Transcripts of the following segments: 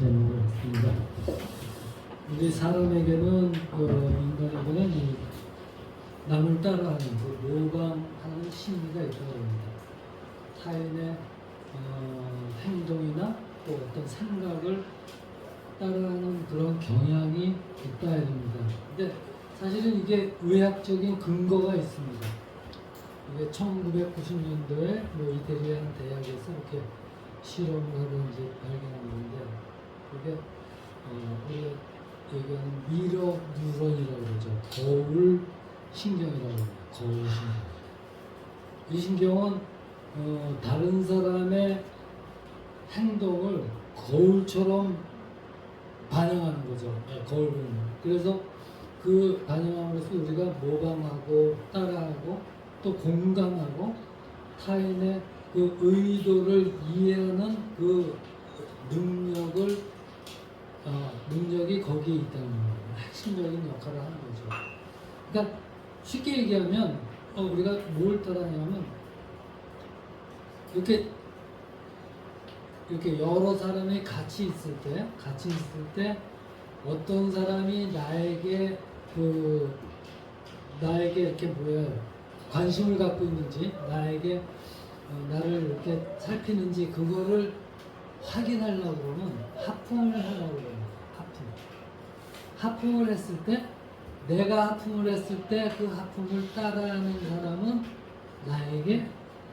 제목을 했습니다. 우리 사람에게는 인간에게는 이 남을 따라하는 모방하는 심리가 있다고 합니다. 타인의 행동이나 또 어떤 생각을 따라하는 그런 경향이 있다 합니다. 근데 사실은 이게 의학적인 근거가 있습니다. 이게 1990년도에 이태리한 대학에서 이렇게 실험을 하고 이제 발견한 건데, 그게 우리가 얘기하는 미러 뉴런이라고 그러죠. 거울 신경이라고 합니다. 거울 신경. 이 신경은 다른 사람의 행동을 거울처럼 반영하는 거죠. 거울 보는. 그래서 그 반영함으로써 우리가 모방하고 따라하고 또 공감하고 타인의 그 의도를 이해하는 그 능력이 거기에 있다는 거예요. 핵심적인 역할을 하는 거죠. 그러니까 쉽게 얘기하면 우리가 뭘 따라하냐면 이렇게 여러 사람이 같이 있을 때 어떤 사람이 나에게 이렇게 관심을 갖고 있는지, 나를 이렇게 살피는지, 그거를 확인하려고 그러면 하품을 하려고 그래요. 하품을 했을 때, 내가 하품을 했을 때 그 하품을 따라하는 사람은 나에게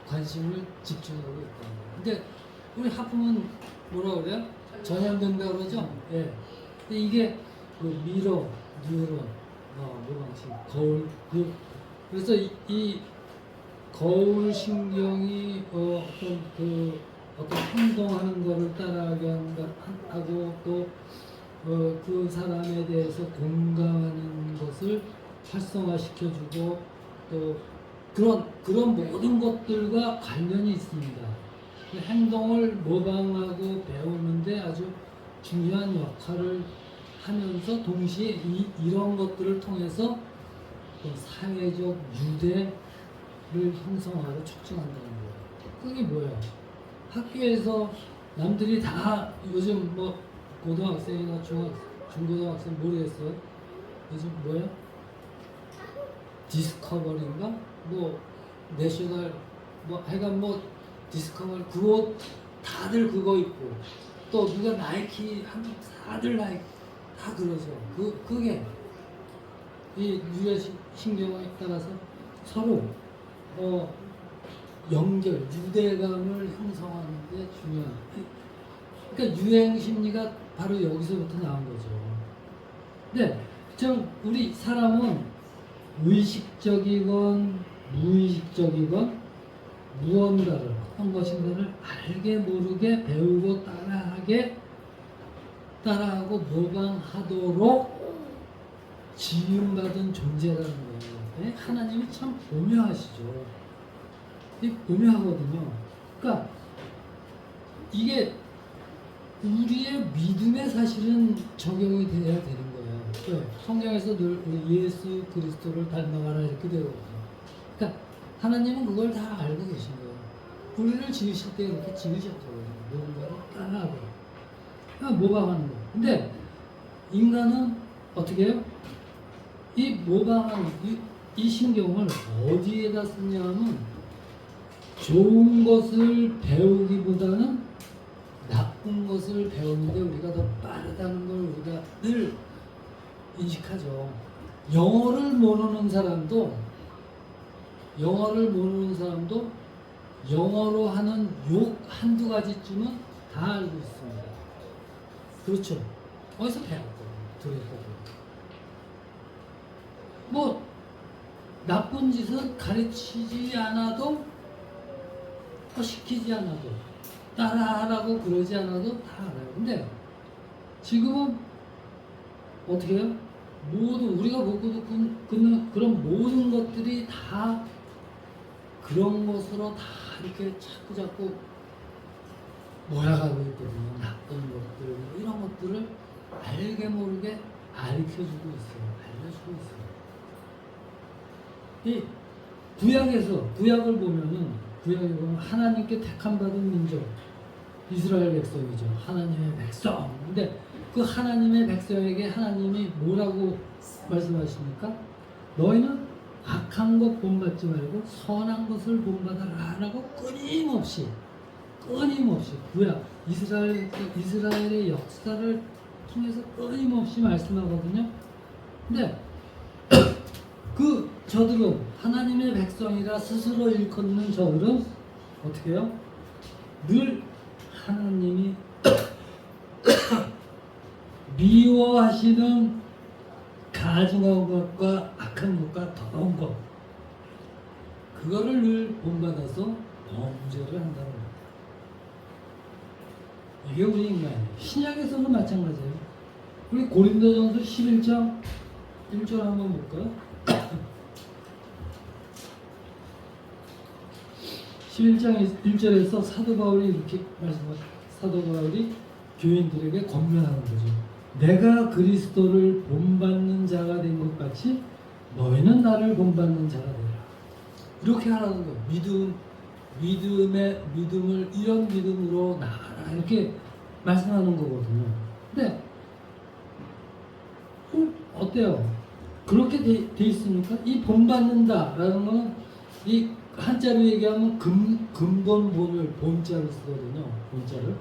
관심을 집중하고 있다. 근데 우리 하품은 뭐라 그래요? 전염된다 그러죠? 예. 근데 이게 미러, 뉴런, 모방식, 거울, 그래서 이 거울 신경이 어떤 행동하는 거를 따라하게 하고 또 그 사람에 대해서 공감하는 것을 활성화시켜주고 또 그런 모든 것들과 관련이 있습니다. 그 행동을 모방하고 배우는데 아주 중요한 역할을 하면서 동시에 이런 것들을 통해서 사회적 유대를 형성하고 촉진한다는 거예요. 그게 뭐예요? 학교에서 남들이 다 요즘 고등학생이나 중고등학생 모르겠어요. 요즘 뭐예요? 디스커버리인가? 내셔널 하여간 디스커버리 그거 다들 그거 입고 또 누가 나이키 하면 다들 나이키 다 그러죠. 그게 이 유대신경에 따라서 서로 유대감을 형성하는 데 중요한. 그러니까 유행 심리가 바로 여기서부터 나온 거죠. 근데 우리 사람은 의식적이건 무의식적이건 무언가를 어떤 것인가를 알게 모르게 배우고 따라하고 모방하도록 지음받은 존재라는 거예요. 하나님이 참 오묘하시죠. 오묘하거든요. 그러니까 이게 우리의 믿음에 사실은 적용이 돼야 되는 거예요. 성경에서 늘 우리 예수 그리스도를 닮아가라 이렇게 되거든요. 그러니까 하나님은 그걸 다 알고 계신 거예요. 우리를 지으실 때 이렇게 지으셨거든요. 뭔가를 따라하고 모방하는 거예요. 근데 인간은 어떻게 해요? 이 모방하는 이 신경을 어디에다 쓰냐면 좋은 것을 배우기보다는 나쁜 것을 배우는데 우리가 더 빠르다는 걸 우리가 늘 인식하죠. 영어를 모르는 사람도 영어로 하는 욕 한두 가지쯤은 다 알고 있습니다. 그렇죠. 어디서 들었거든요. 나쁜 짓은 가르치지 않아도 시키지 않아도 따라하라고 그러지 않아도 다 알아요. 근데 지금은 어떻게 해요? 우리가 보고 듣는 그런 모든 것들이 다 그런 것으로 다 이렇게 자꾸 몰아가고 있거든요. 나쁜 것들, 이런 것들을 알게 모르게 알려주고 있어요. 이 구약을 보면 하나님께 택함 받은 민족, 이스라엘 백성이죠. 하나님의 백성. 근데 그 하나님의 백성에게 하나님이 뭐라고 말씀하십니까? 너희는 악한 것 본받지 말고 선한 것을 본받아라 라고 끊임없이 이스라엘의 역사를 통해서 끊임없이 말씀하거든요. 근데 그 저들은 하나님의 백성이라 스스로 일컫는 저들은 어떻게 해요? 늘 하나님이 미워하시는 가증한 것과 악한 것과 더러운 것 그거를 늘 본받아서 범죄를 한다는 거예요. 이게 우리 인간이에요. 신약에서도 마찬가지예요. 우리 고린도전서 11장 1절 한번 볼까요? 11장 1절에서 사도 바울이 이렇게 말씀하죠. 사도 바울이 교인들에게 권면하는 거죠. 내가 그리스도를 본받는 자가 된 것 같이 너희는 나를 본받는 자가 되라. 이렇게 하라는 거예요. 믿음을 이런 믿음으로 나아가라. 이렇게 말씀하는 거거든요. 근데 어때요? 그렇게 돼 있으니까 이 본받는다라는 거는 이 한자로 얘기하면 근본본을 본자를 쓰거든요. 본자를.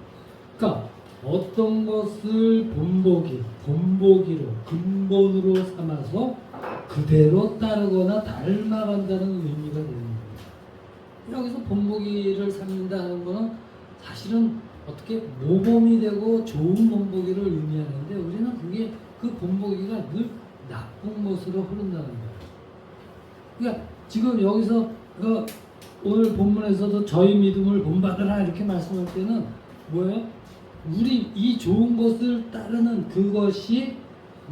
그러니까 어떤 것을 본보기로 근본으로 삼아서 그대로 따르거나 닮아간다는 의미가 되는 거예요. 여기서 본보기를 삼는다는 거는 사실은 어떻게 모범이 되고 좋은 본보기를 의미하는데 우리는 그게 그 본보기가 늘 나쁜 것으로 흐른다는 거예요. 그러니까 지금 여기서 오늘 본문에서도 저희 믿음을 본받으라 이렇게 말씀할 때는 뭐예요? 우리 이 좋은 것을 따르는 그것이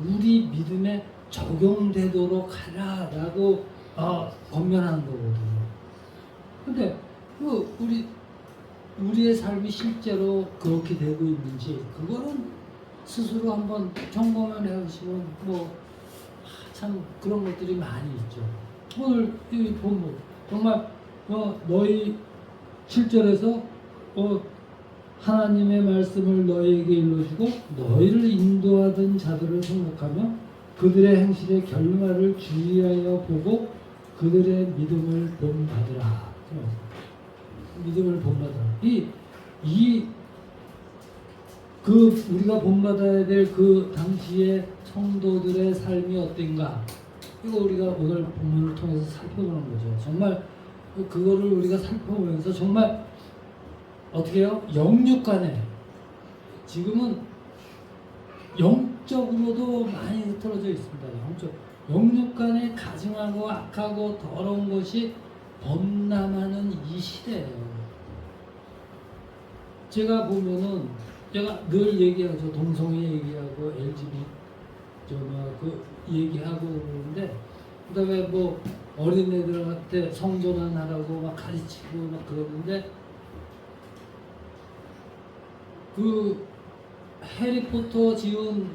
우리 믿음에 적용되도록 하라라고 권면하는 거거든요. 근데 우리의 삶이 실제로 그렇게 되고 있는지 그거는 스스로 한번 점검을 해보시면 참 그런 것들이 많이 있죠. 오늘 이 본문 정말 너희 7절에서 하나님의 말씀을 너희에게 일러주고 너희를 인도하던 자들을 생각하며 그들의 행실의 결말을 주의하여 보고 그들의 믿음을 본받으라. 믿음을 본받으라. 우리가 본받아야 될 그 당시의 성도들의 삶이 어땠가? 이거 우리가 오늘 본문을 통해서 살펴보는 거죠. 정말 그거를 우리가 살펴보면서 정말 어떻게 해요? 영육간에 지금은 영적으로도 많이 흐트러져 있습니다. 영육간에 가증하고 악하고 더러운 것이 범람하는 이 시대예요. 제가 늘 얘기하죠. 동성애 얘기하고 LGBT 얘기하고 그러는데 그다음에 어린애들한테 성전환하라고 막 가르치고 막 그러는데 그 해리포터 지은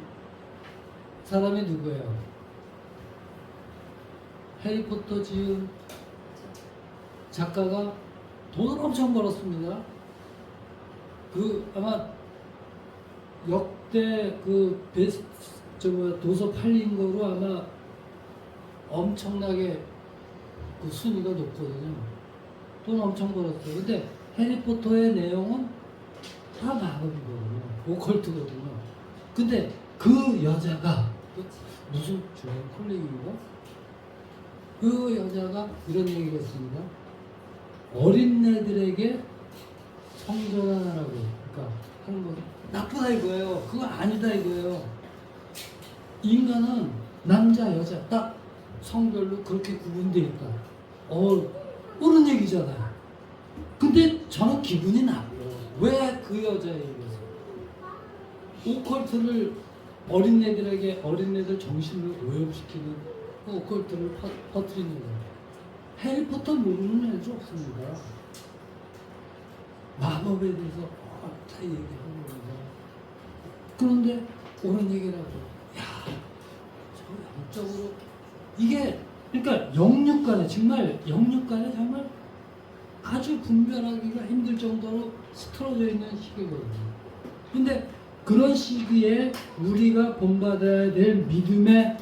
사람이 누구예요? 해리포터 지은 작가가 돈을 엄청 벌었습니다. 아마 역대 도서 팔린 거로 아마 엄청나게 그 순위가 높거든요. 돈 엄청 벌었어요. 근데 해리포터의 내용은 다 마법이거든요. 오컬트거든요. 근데 그 여자가 무슨 주연 콜링인가? 그 여자가 이런 얘기를 했습니다. 어린애들에게 성전환하라고 하는 건 나쁘다 이거예요. 그거 아니다 이거예요. 인간은 남자 여자 딱 성별로 그렇게 구분되어 있다. 옳은 얘기잖아요. 근데 저는 기분이 나빠요. 왜 그 여자에게서 오컬트를 어린애들 정신을 오염시키는 오컬트를 퍼뜨리는 거예요. 해리포터 모르는 애들 없습니다. 마법에 대해서 다 얘기하는 거예요. 그런데 옳은 얘기라고 저 영적으로 이게 그러니까 영육간에 정말 아주 분별하기가 힘들 정도로 스트러져 있는 시기거든요. 근데 그런 시기에 우리가 본받아야 될 믿음의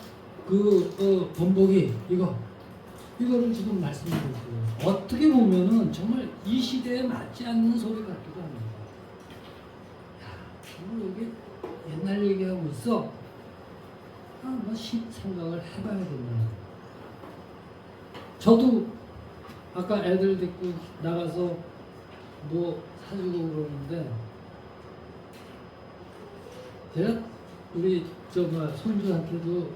본보기 이거를 지금 말씀드렸어요. 어떻게 보면은 정말 이 시대에 맞지 않는 소리 같기도 합니다. 야, 뭐 여기 옛날 얘기하고 있어. 뭐 생각을 해봐야 된다. 저도 아까 애들 데리고 나가서 뭐 사주고 그러는데 제가 우리 손주한테도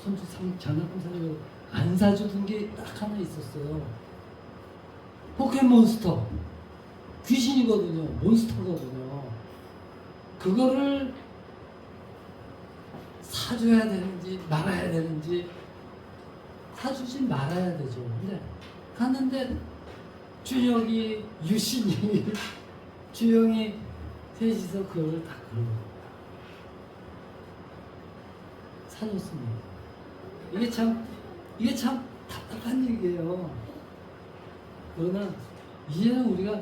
손주 장난감 사주고 안 사주던 게 딱 하나 있었어요. 포켓몬스터. 귀신이거든요. 몬스터거든요. 그거를 사줘야 되는지 말아야 되는지 사주지 말아야 되죠. 근데 갔는데 준혁이, 유신이, 주영이 셋이서 그걸 다 그러고 사줬습니다. 이게 참 답답한 얘기예요. 그러나 이제는 우리가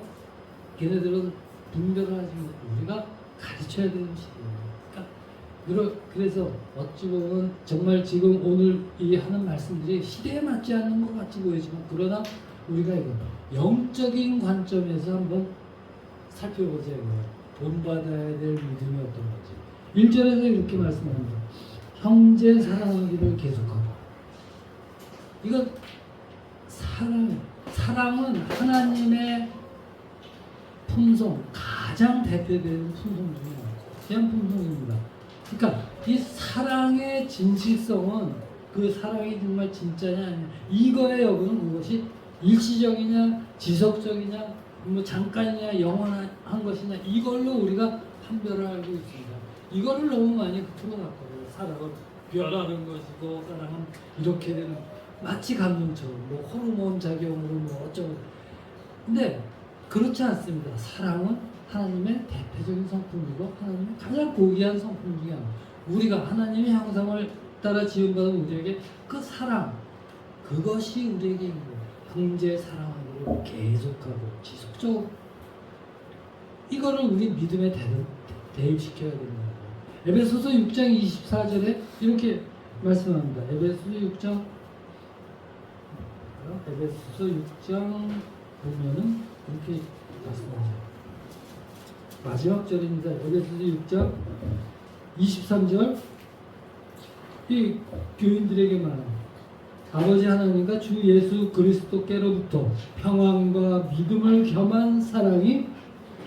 걔네들은 분별을 하지 못하고 우리가 가르쳐야 되는 시대예요. 그래서 어찌 보면 정말 지금 오늘 이 하는 말씀들이 시대에 맞지 않는 것 같이 보이지만 그러나 우리가 이거 영적인 관점에서 한번 살펴보자 이거예요. 본받아야 될 믿음이 어떤 건지. 1절에서 이렇게 말씀합니다. 형제 사랑하기를 계속하고. 이건 사랑은 하나님의 품성, 가장 대표되는 품성 중에 하나예요. 품성입니다. 그러니까 이 사랑의 진실성은 그 사랑이 정말 진짜냐 아니냐 이거에 여기는 그것이 일시적이냐 지속적이냐 뭐 잠깐이냐 영원한 것이냐 이걸로 우리가 판별을 알고 있습니다. 이거를 너무 많이 풀어놨거든요. 사랑은 변하는 것이고 사랑은 이렇게 되는 마치 감정처럼 뭐 호르몬 작용으로 뭐 어쩌고 근데 그렇지 않습니다. 사랑은 하나님의 대표적인 성품이고 하나님의 가장 고귀한 성품 중에 하나. 우리가 하나님의 형상을 따라 지음받은 우리에게 그 사랑 그것이 우리에게 있는 거예요. 형제 사랑하기를 계속하고 지속적으로 이거를 우리 믿음에 대입시켜야 된다. 에베소서 6장 24절에 이렇게 말씀합니다. 에베소서 6장 보면은 이렇게 말씀하죠. 마지막 절입니다. 에베소서 6장 23절 이 교인들에게 말합니다. 아버지 하나님과 주 예수 그리스도께로부터 평안과 믿음을 겸한 사랑이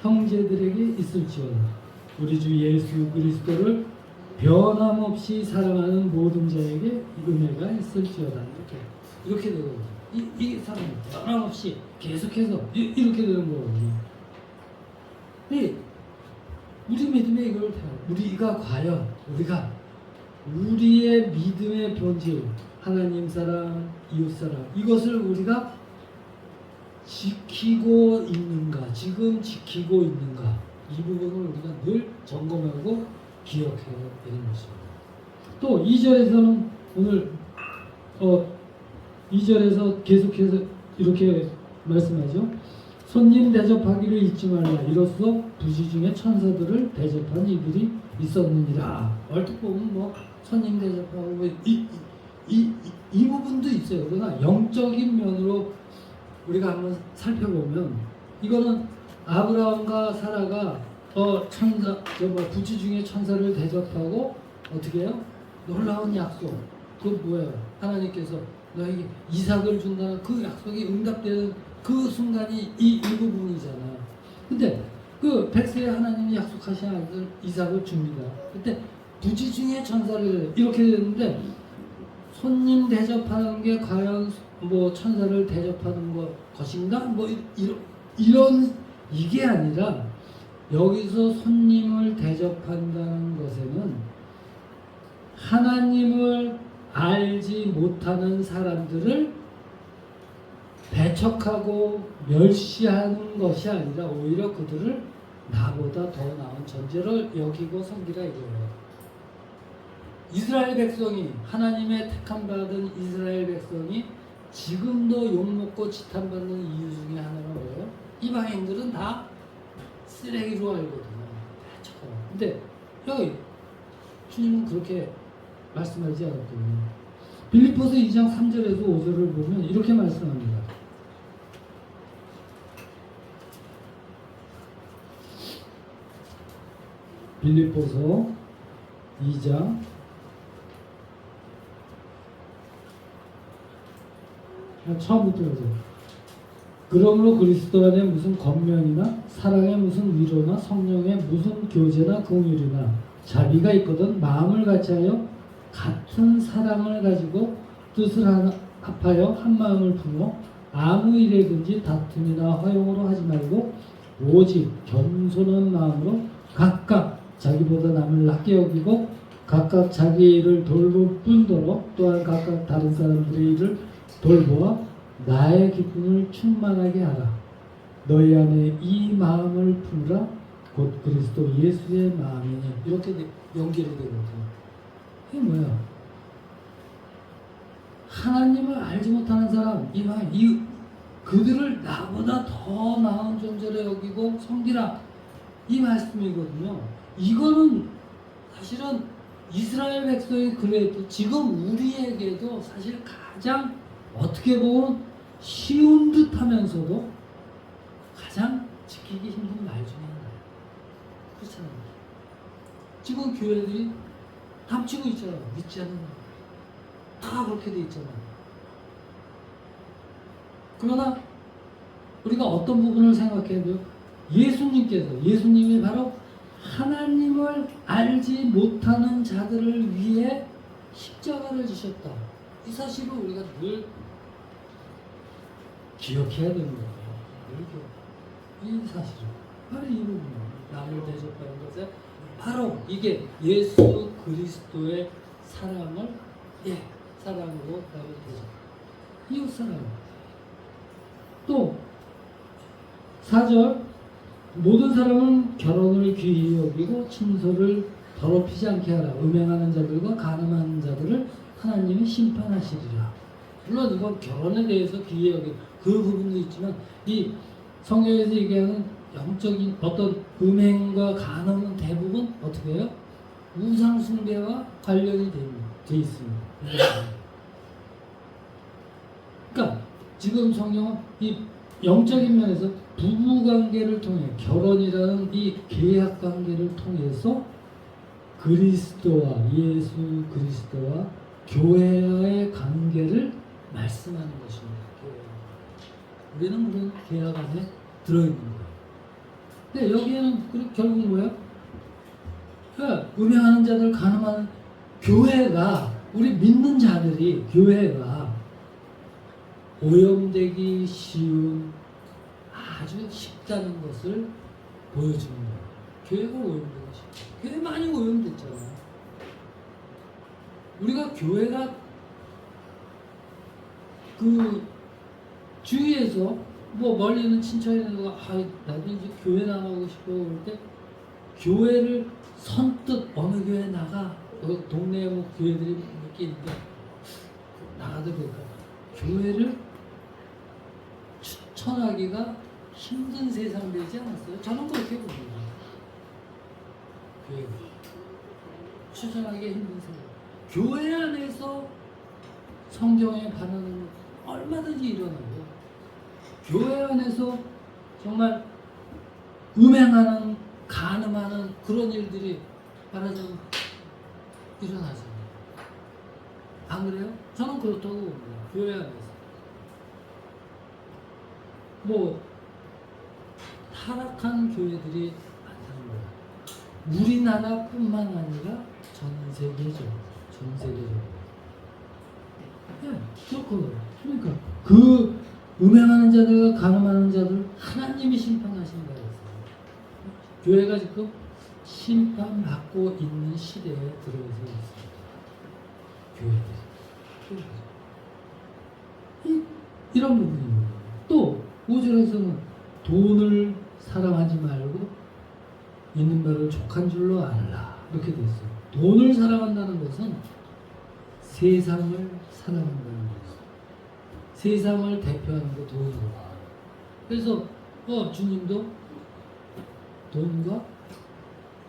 형제들에게 있을지어다. 우리 주 예수 그리스도를 변함없이 사랑하는 모든 자에게 은혜가 있을지어다. 이렇게 되거든요. 이 사랑이 변함없이 계속해서 이렇게 되는 거거든요. 우리 믿음에 이걸 우리가 과연 우리의 믿음의 본질 하나님 사랑, 이웃 사랑 이것을 우리가 지키고 있는가 지금 지키고 있는가 이 부분을 우리가 늘 점검하고 기억해야 되는 것입니다. 또 2절에서는 오늘 2절에서 계속해서 이렇게 말씀하죠. 손님 대접하기를 잊지 말라. 이로써 부지 중에 천사들을 대접한 이들이 있었느니라. 얼핏 보면 뭐 손님 대접하고 이 부분도 있어요. 그러나 영적인 면으로 우리가 한번 살펴보면 이거는 아브라함과 사라가 부지 중에 천사를 대접하고 어떻게 해요? 놀라운 약속. 그 뭐예요? 하나님께서 너에게 이삭을 준다는 그 약속이 응답되는 그 순간이 이 부분이잖아요. 근데 그 백세에 하나님이 약속하신 아들 이삭을 줍니다. 그때 부지 중에 천사를 이렇게 되는데 손님 대접하는 게 과연 뭐 천사를 대접하는 것인가? 뭐 이런 이게 아니라 여기서 손님을 대접한다는 것에는 하나님을 알지 못하는 사람들을 배척하고 멸시하는 것이 아니라 오히려 그들을 나보다 더 나은 존재를 여기고 섬기라 이거예요. 이스라엘 백성이 하나님의 택함받은 이스라엘 백성이 지금도 욕먹고 지탄받는 이유 중에 하나가 뭐예요? 이방인들은 다 쓰레기로 알거든요. 근데 여기 주님은 그렇게 말씀하지 않았거든요. 빌립보서 2장 3절에서 5절을 보면 이렇게 말씀합니다. 빌립보서 2장 처음부터 보세요. 그러므로 그리스도 안에 무슨 겉면이나 사랑에 무슨 위로나 성령에 무슨 교제나 긍휼이나 자비가 있거든 마음을 같이하여 같은 사랑을 가지고 뜻을 합하여 한 마음을 품어 아무 일에든지 다툼이나 허용으로 하지 말고 오직 겸손한 마음으로 각각 자기보다 남을 낮게 여기고 각각 자기의 일을 돌볼 뿐더러 또한 각각 다른 사람들의 일을 돌보아 나의 기쁨을 충만하게 하라. 너희 안에 이 마음을 품으라. 곧 그리스도 예수의 마음이니. 이렇게 연결이 되거든요. 이게 뭐야? 하나님을 알지 못하는 사람, 그들을 나보다 더 나은 존재로 여기고 섬기라. 이 말씀이거든요. 이거는 사실은 이스라엘 백성이 그래도 지금 우리에게도 사실 가장 어떻게 보면 쉬운 듯 하면서도 가장 지키기 힘든 말 중에 하나예요. 그렇잖아요. 지금 교회들이 감추고 있잖아요. 믿지 않는 다 그렇게 돼 있잖아요. 그러나 우리가 어떤 부분을 생각해야 돼요? 예수님이 바로 하나님을 알지 못하는 자들을 위해 십자가를 지셨다. 이 사실을 우리가 늘 기억해야 되는 거예요. 이 사실을. 바로 이 부분입니다. 남을 대접하는 것에 바로 이게 예수 그리스도의 사랑을 사랑으로 남을 대접. 이웃 사랑. 또 4절 모든 사람은 결혼을 귀히 여기고 친소를 더럽히지 않게 하라. 음행하는 자들과 간음하는 자들을 하나님이 심판하시리라. 물론 이건 결혼에 대해서 귀히 여기 그 부분도 있지만 이 성경에서 얘기하는 영적인 어떤 음행과 간음은 대부분 어떻게 해요? 우상 숭배와 관련이 돼 있습니다. 그러니까 지금 성경은 이 영적인 면에서 부부 관계를 통해 결혼이라는 이 계약 관계를 통해서 그리스도와 예수 그리스도와 교회와의 관계를 말씀하는 것입니다. 우리는 그런 계약 안에 들어있는 거예요. 근데 여기에는 결국 뭐예요? 그러니까 음행하는 자들, 간음하는 교회가, 우리 믿는 자들이 교회가 오염되기 쉬운 아주 쉽다는 것을 보여주는 거예요. 교회가 오염되기 쉽다. 교회 많이 오염됐잖아요. 우리가 교회가 주위에서 뭐 멀리 있는 친척이 누가 나도 이제 교회 나가고 싶어 그럴 때 교회를 선뜻 어느 교회 나가 동네에 뭐 교회들이 몇 개 있는데 나가도 될까? 교회를 추천하기가 힘든 세상 되지 않았어요? 저는 그렇게 봅니다. 교회 추천하기가 힘든 세상. 교회 안에서 성경에 반하는 얼마든지 일어나고 교회 안에서 정말 음행하는 간음하는 그런 일들이 말하자면 일어나잖아요. 안 그래요? 저는 그렇다고 봅니다. 교회 안에서 뭐 타락한 교회들이 많다는 거예요. 우리나라뿐만 아니라 전 세계죠. 전 세계적으로. 네, 그렇거든요. 그러니까 그 음행하는 자들과 간음하는 자들 하나님이 심판하신다 했어요. 교회가 지금 심판받고 있는 시대에 들어서 있습니다. 교회들이. 이런 부분입니다. 또 5절에서는 돈을 사랑하지 말고 있는 바를 족한 줄로 알라. 이렇게 돼 있어요. 돈을 사랑한다는 것은 세상을 사랑한다는 것이죠. 세상을 대표하는 게 돈이고. 그래서 주님도 돈과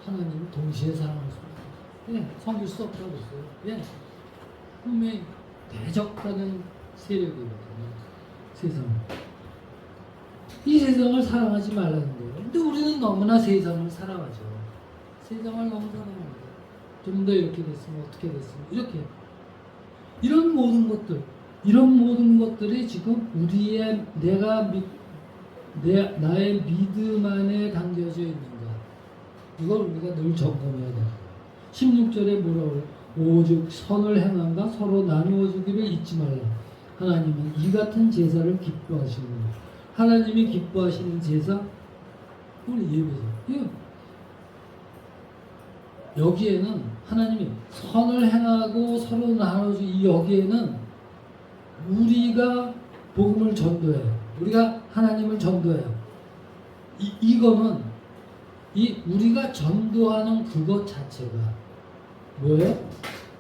하나님을 동시에 사랑하십니다. 예, 섬길 수 없다고 했어요. 예, 분명히 대적하는 세력이거든요. 세상. 이 세상을 사랑하지 말라는 거예요. 근데 우리는 너무나 세상을 사랑하죠. 세상을 너무 사랑합니다. 좀 더 이렇게 됐으면 어떻게 됐으면 이렇게. 이런 모든 것들이 지금 우리의 나의 믿음 안에 담겨져 있는가. 이걸 우리가 늘 점검해야 돼요. 16절에 뭐라고 그래요? 오직 선을 행함과 서로 나누어 주기를 잊지 말라. 하나님은 이 같은 제사를 기뻐하시는 하나님이 기뻐하시는 제사 우리 예배죠. 여기에는 하나님이 선을 행하고 서로 나눠주기 여기에는 우리가 복음을 전도해요. 우리가 하나님을 전도해요. 이거는 우리가 전도하는 그것 자체가 뭐예요?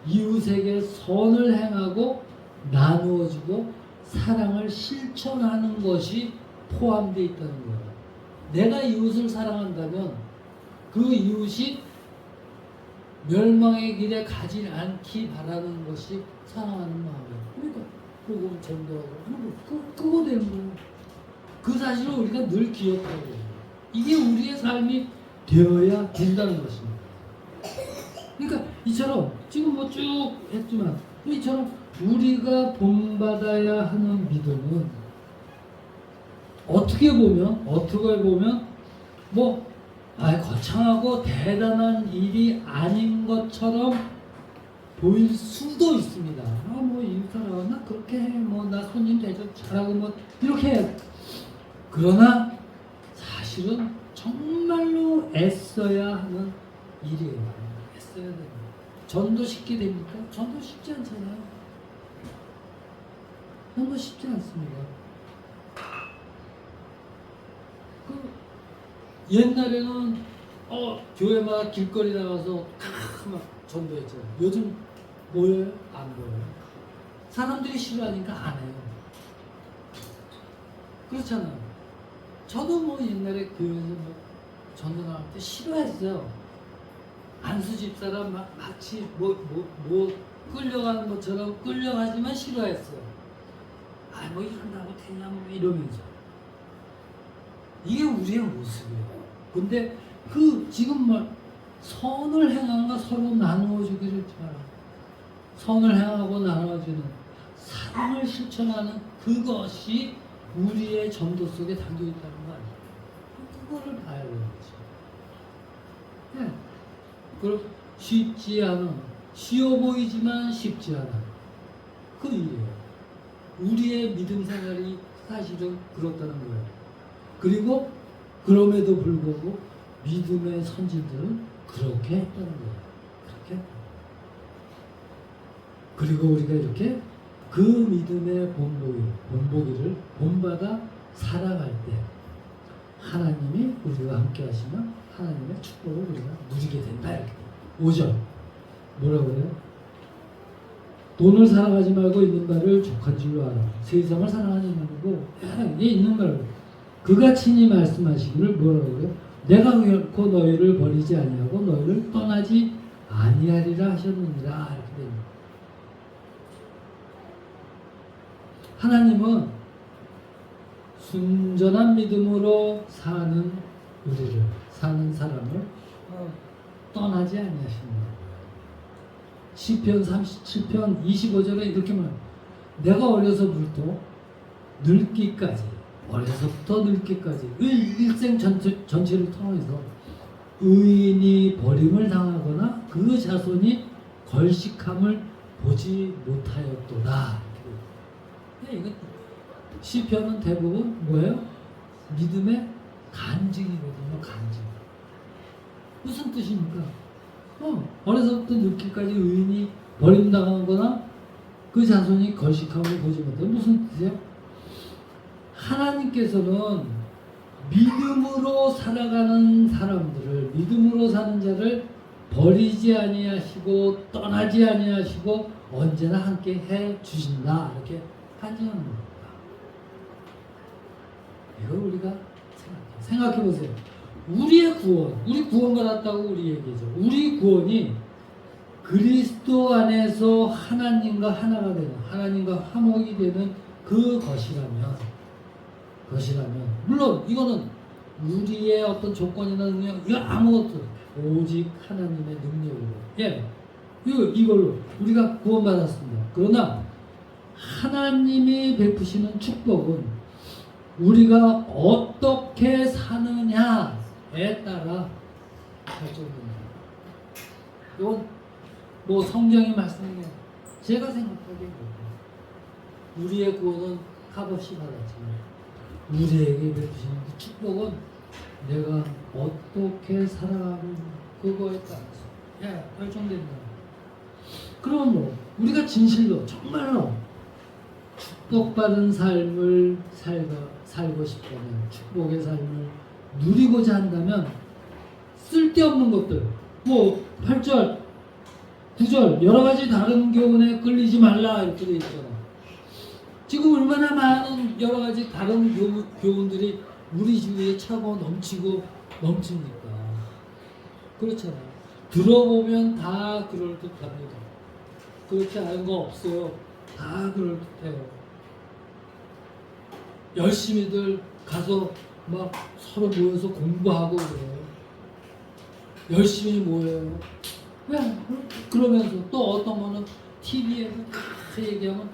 이웃에게 선을 행하고 나누어주고 사랑을 실천하는 것이 포함되어 있다는 거예요. 내가 이웃을 사랑한다면 그 이웃이 멸망의 길에 가지 않기 바라는 것이 사랑하는 마음이에요. 그러니까 복음 전도하고 하는 거 그거 되는 거예요. 그 사실을 우리가 늘 기억하고 이게 우리의 삶이 되어야 된다는 것입니다. 그러니까 이처럼 지금 뭐 쭉 했지만 이처럼 우리가 본받아야 하는 믿음은 어떻게 보면 뭐 거창하고 대단한 일이 아닌 것처럼 보일 수도 있습니다. 뭐 이 사람 나 그렇게 해, 뭐 나 손님 대접 잘하고 뭐 이렇게 해. 그러나 사실은 정말로 애써야 하는 일이에요. 애써야 됩니다. 전도 쉽게 됩니까? 전도 쉽지 않잖아요. 전도 쉽지 않습니다. 옛날에는 교회마다 길거리 나가서 막 전도했잖아요. 요즘 보여요? 안 보여요? 사람들이 싫어하니까 안 해요. 그렇잖아요. 저도 뭐 옛날에 교회에서 뭐 전도 나갈 때 싫어했어요. 안수 집사람 마치 뭐 끌려가는 것처럼 끌려가지만 싫어했어요. 뭐 이런다고 되냐 뭐 이러면서. 이게 우리의 모습이에요. 근데 지금 선을 행함과 서로 나누어 주기를 바라. 선을 행하고 나눠주는 사랑을 실천하는 그것이 우리의 전도 속에 담겨 있다는 거 아니에요. 그거를 봐야 되는 거죠. 네. 그리고 쉬워 보이지만 쉽지 않아. 그 일이에요. 우리의 믿음 생활이 사실은 그렇다는 거예요. 그리고 그럼에도 불구하고 믿음의 선진들은 그렇게 했다는 거예요. 그렇게. 그리고 우리가 이렇게 그 믿음의 본보기를 본받아 살아갈 때 하나님이 우리와 함께 하시면 하나님의 축복을 우리가 누리게 된다. 이렇게. 5절 뭐라고 그래요? 돈을 사랑하지 말고 있는 바를 족한 줄로 알아. 세상을 사랑하지 말고 이게 있는 바를 그가 친히 말씀하시기를 뭐라고 그래요? 내가 결코 너희를 버리지 아니하고 너희를 떠나지 아니하리라 하셨느니라. 이렇게 됩니다. 하나님은 순전한 믿음으로 사는 사람을 떠나지 아니하신다. 시편 37편 25절에 이렇게 말합니다. 내가 어려서부터 늙기까지 일생 전체를 통해서 의인이 버림을 당하거나 그 자손이 걸식함을 보지 못하였도다. 이거 시편은 대부분 뭐예요? 믿음의 간증이거든요. 간증. 무슨 뜻입니까? 어려서부터 늙기까지 의인이 버림당하거나 그 자손이 걸식함을 보지 못해. 무슨 뜻이에요? 하나님께서는 믿음으로 살아가는 사람들을, 믿음으로 사는 자를 버리지 아니하시고 떠나지 아니하시고 언제나 함께 해 주신다. 이렇게 간증하는 겁니다. 이걸 우리가 생각해 보세요. 우리의 구원, 우리 구원받았다고 우리 얘기죠. 우리 구원이 그리스도 안에서 하나님과 하나가 되는, 하나님과 화목이 되는 그것이라면, 물론 이거는 우리의 어떤 조건이나 능력, 이거 아무것도 오직 하나님의 능력으로, 예, 이걸로 우리가 구원받았습니다. 그러나 하나님이 베푸시는 축복은 우리가 어떻게 사느냐에 따라 결정됩니다. 이건 뭐 성경이 말씀해, 제가 생각하기에 우리의 구원은 값없이 받았지만 우리에게 베푸시는 그 축복은 내가 어떻게 살아가는 그거에 따라서 결정된다. 그러므로 우리가 진실로 정말로 축복받은 삶을 살고 싶다면, 축복의 삶을 누리고자 한다면 쓸데없는 것들, 뭐 8절, 9절 여러 가지 다른 교훈에 끌리지 말라 이렇게 돼 있잖아. 지금 얼마나 많은 여러 가지 다른 교훈들이 우리 주위에 차고 넘치고 넘칩니까? 그렇잖아. 들어보면 다 그럴듯합니다. 그렇지 않은 거 없어요. 다 그럴듯해요. 열심히들 가서 막 서로 모여서 공부하고 그래요. 열심히 모여요. 왜? 그러면서 또 어떤 거는 TV에서 다 얘기하면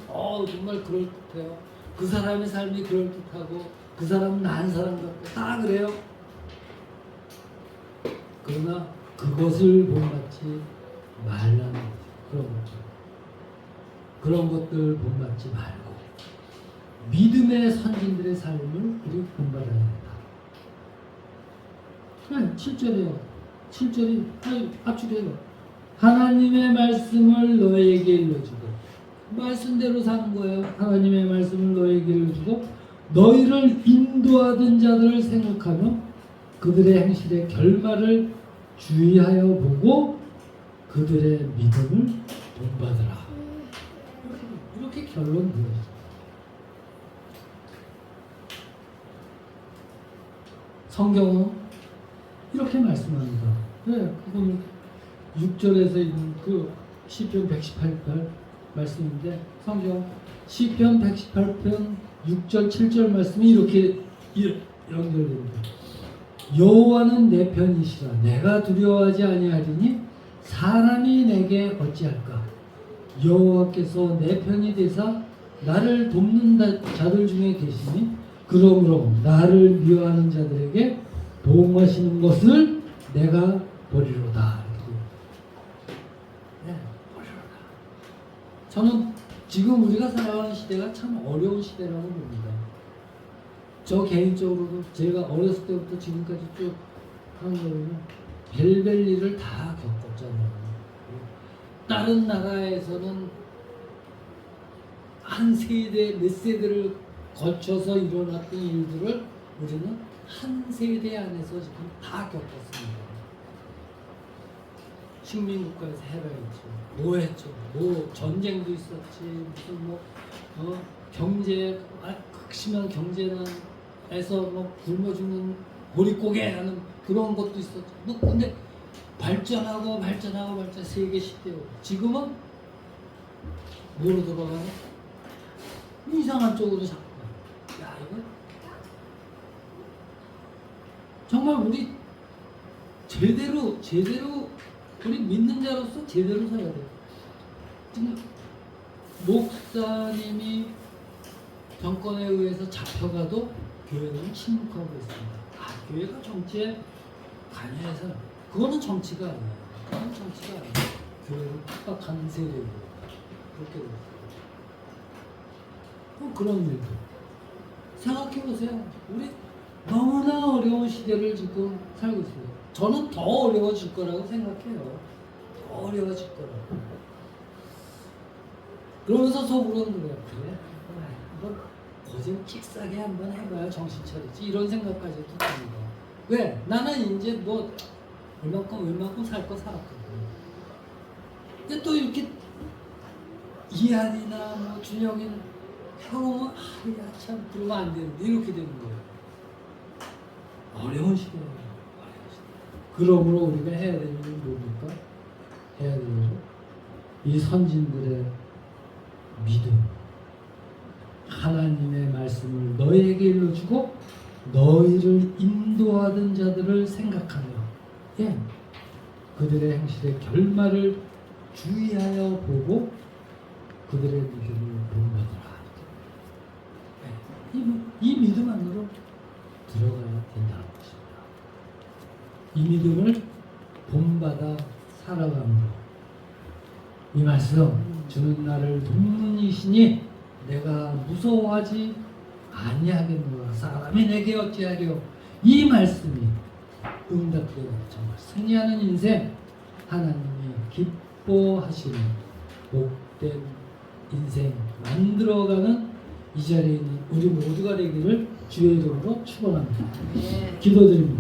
정말 그럴듯해요. 그 사람의 삶이 그럴듯하고 그 사람은 나은 사람 같고 다 그래요. 그러나 그것을 본받지 말라는 거죠. 그런 것들 본받지 말고 믿음의 선진들의 삶을 우리 본받아야 한다. 7절이에요. 7절이 압축해요. 하나님의 말씀을 너에게 일러주고, 말씀대로 사는 거예요. 하나님의 말씀을 너에게 일러주고 너희를 인도하던 자들을 생각하며 그들의 행실의 결말을 주의하여 보고 그들의 믿음을 본받으라. 이렇게 결론 되어요. 성경은 이렇게 말씀합니다. 그건 6절에서 있는 그 시편 118편 말씀인데, 성경 시편 118편 6절 7절 말씀이 이렇게 연결됩니다. 여호와는 내 편이시라. 내가 두려워하지 아니하리니 사람이 내게 어찌할까. 여호와께서 내 편이 되사 나를 돕는 자들 중에 계시니 그러므로 나를 미워하는 자들에게 보응하시는 것을 내가 보리로다. 보리로다. 저는 지금 우리가 살아가는 시대가 참 어려운 시대라고 봅니다. 저 개인적으로도 제가 어렸을 때부터 지금까지 쭉 하는 거는 별별 일을 다 겪었잖아요. 다른 나라에서는 한 세대, 몇 세대를 거쳐서 일어났던 일들을 우리는 한 세대 안에서 지금 다 겪었습니다. 식민국가에서 해방했죠. 뭐 했죠? 뭐 전쟁도 있었지. 무슨 경제, 극심한 경제난에서 굶어 죽는 보릿고개 하는 그런 것도 있었죠. 근데 발전하고 세계 시대요. 지금은 뭐로 돌아가요? 이상한 쪽으로 자꾸. 이거 정말 우리 제대로 우리 믿는 자로서 제대로 살아야 돼요. 지금 목사님이 정권에 의해서 잡혀가도 교회는 침묵하고 있습니다. 교회가 정치에 관여해서 그거는 정치가 아니에요. 그건 정치가 아니에요. 교회를 핍박하는 세력이에요. 그렇게 돼요. 그런 일도 생각해보세요. 우리 너무나 어려운 시대를 지금 살고 있습니다. 저는 더 어려워질 거라고 생각해요. 더 어려워질 거라고. 그러면서 속으로는 그래요. 그래? 한번 고생 킥싸게 한번 해봐야 정신 차리지. 이런 생각까지 듭니다. 왜? 나는 이제 뭐 얼마큼 살 거 살았거든. 근데 또 이렇게 이한이나 뭐 준영이는 형은 참 그러면 안 되는데 이렇게 되는 거예요. 어려운 시대예요. 어려운 시대. 그러므로 우리가 해야 될 일은 뭡니까? 해야 될 일은 이 선진들의 믿음, 하나님의 말씀을 너희에게 일러주고 너희를 인도하던 자들을 생각하며 그들의 행실의 결말을 주의하여 보고 그들의 믿음을 본받으라. 이 믿음 안으로 들어가야 된다는 것입니다. 이 믿음을 본받아 살아감으로 이 말씀 주는 나를 돕는 이시니 내가 무서워하지 아니하겠노라. 사람이 내게 어찌하려. 이 말씀이 응답되어 정말 승리하는 인생, 하나님이 기뻐하시는 복된 인생 만들어가는 이 자리에 있는 우리 모두가 되기를 주의 이름으로 축원합니다. 기도드립니다.